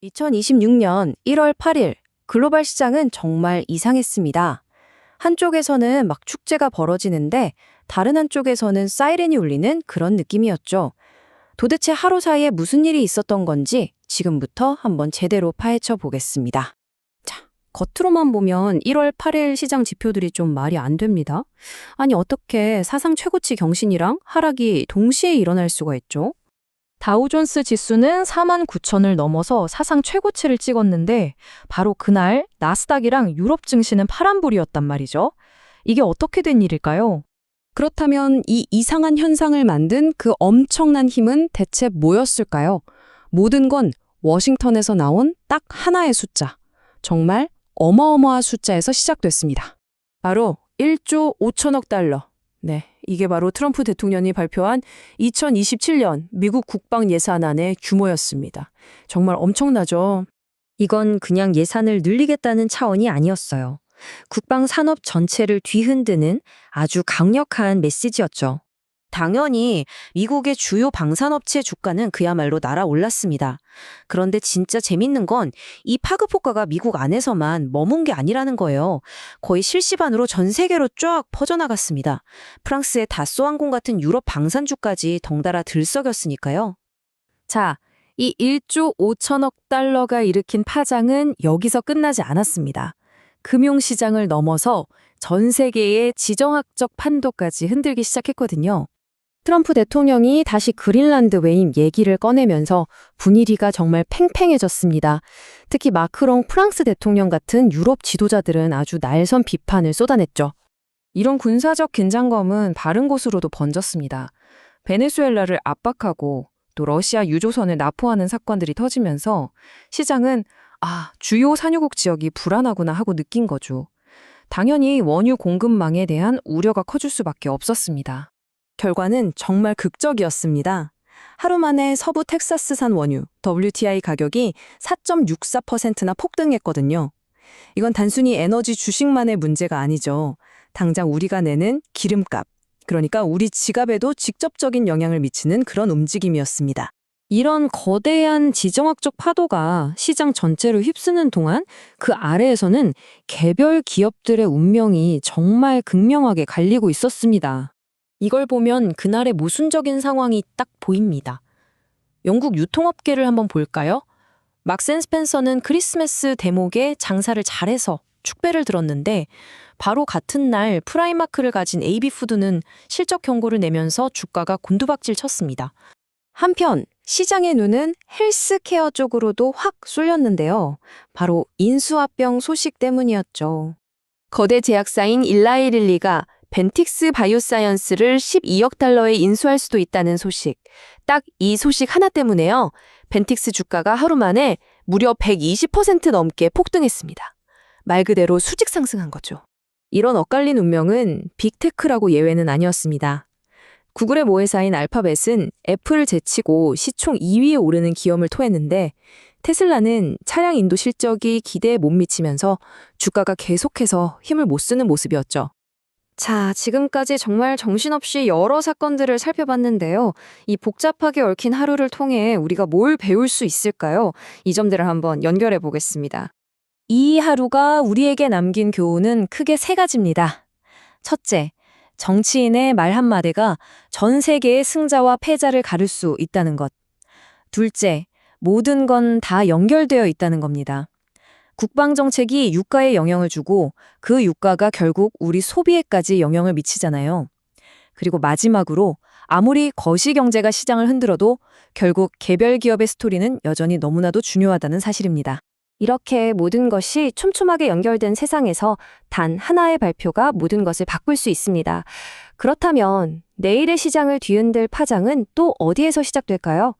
2026년 1월 8일 글로벌 시장은 정말 이상했습니다. 한쪽에서는 막 축제가 벌어지는데 다른 한쪽에서는 사이렌이 울리는 그런 느낌이었죠. 도대체 하루 사이에 무슨 일이 있었던 건지 지금부터 한번 제대로 파헤쳐 보겠습니다. 자, 겉으로만 보면 1월 8일 시장 지표들이 좀 말이 안 됩니다. 아니, 어떻게 사상 최고치 경신이랑 하락이 동시에 일어날 수가 있죠? 다우존스 지수는 49,000을 넘어서 사상 최고치를 찍었는데 바로 그날 나스닥이랑 유럽 증시는 파란불이었단 말이죠. 이게 어떻게 된 일일까요? 그렇다면 이 이상한 현상을 만든 그 엄청난 힘은 대체 뭐였을까요? 모든 건 워싱턴에서 나온 딱 하나의 숫자. 정말 어마어마한 숫자에서 시작됐습니다. 바로 1조 5천억 달러. 네, 이게 바로 트럼프 대통령이 발표한 2027년 미국 국방 예산안의 규모였습니다. 정말 엄청나죠? 이건 그냥 예산을 늘리겠다는 차원이 아니었어요. 국방 산업 전체를 뒤흔드는 아주 강력한 메시지였죠. 당연히 미국의 주요 방산업체 주가는 그야말로 날아올랐습니다. 그런데 진짜 재밌는 건 이 파급 효과가 미국 안에서만 머문 게 아니라는 거예요. 거의 실시간으로 전 세계로 쫙 퍼져나갔습니다. 프랑스의 다소 항공 같은 유럽 방산주까지 덩달아 들썩였으니까요. 자, 이 1조 5천억 달러가 일으킨 파장은 여기서 끝나지 않았습니다. 금융시장을 넘어서 전 세계의 지정학적 판도까지 흔들기 시작했거든요. 트럼프 대통령이 다시 그린란드 외임 얘기를 꺼내면서 분위기가 정말 팽팽해졌습니다. 특히 마크롱 프랑스 대통령 같은 유럽 지도자들은 아주 날선 비판을 쏟아냈죠. 이런 군사적 긴장감은 다른 곳으로도 번졌습니다. 베네수엘라를 압박하고 또 러시아 유조선을 납포하는 사건들이 터지면서 시장은 주요 산유국 지역이 불안하구나 하고 느낀 거죠. 당연히 원유 공급망에 대한 우려가 커질 수밖에 없었습니다. 결과는 정말 극적이었습니다. 하루 만에 서부 텍사스산 원유 WTI 가격이 4.64%나 폭등했거든요. 이건 단순히 에너지 주식만의 문제가 아니죠. 당장 우리가 내는 기름값, 그러니까 우리 지갑에도 직접적인 영향을 미치는 그런 움직임이었습니다. 이런 거대한 지정학적 파도가 시장 전체를 휩쓰는 동안 그 아래에서는 개별 기업들의 운명이 정말 극명하게 갈리고 있었습니다. 이걸 보면 그날의 모순적인 상황이 딱 보입니다. 영국 유통업계를 한번 볼까요? 막스 스펜서는 크리스마스 대목에 장사를 잘해서 축배를 들었는데 바로 같은 날 프라이마크를 가진 AB푸드는 실적 경고를 내면서 주가가 곤두박질 쳤습니다. 한편 시장의 눈은 헬스케어 쪽으로도 확 쏠렸는데요. 바로 인수합병 소식 때문이었죠. 거대 제약사인 일라이릴리가 벤틱스 바이오사이언스를 12억 달러에 인수할 수도 있다는 소식. 딱 이 소식 하나 때문에요. 벤틱스 주가가 하루 만에 무려 120% 넘게 폭등했습니다. 말 그대로 수직 상승한 거죠. 이런 엇갈린 운명은 빅테크라고 예외는 아니었습니다. 구글의 모회사인 알파벳은 애플을 제치고 시총 2위에 오르는 기염을 토했는데 테슬라는 차량 인도 실적이 기대에 못 미치면서 주가가 계속해서 힘을 못 쓰는 모습이었죠. 자, 지금까지 정말 정신없이 여러 사건들을 살펴봤는데요. 이 복잡하게 얽힌 하루를 통해 우리가 뭘 배울 수 있을까요? 이 점들을 한번 연결해 보겠습니다. 이 하루가 우리에게 남긴 교훈은 크게 세 가지입니다. 첫째, 정치인의 말 한마디가 전 세계의 승자와 패자를 가를 수 있다는 것. 둘째, 모든 건 다 연결되어 있다는 겁니다. 국방정책이 유가에 영향을 주고 그 유가가 결국 우리 소비에까지 영향을 미치잖아요. 그리고 마지막으로 아무리 거시경제가 시장을 흔들어도 결국 개별 기업의 스토리는 여전히 너무나도 중요하다는 사실입니다. 이렇게 모든 것이 촘촘하게 연결된 세상에서 단 하나의 발표가 모든 것을 바꿀 수 있습니다. 그렇다면 내일의 시장을 뒤흔들 파장은 또 어디에서 시작될까요?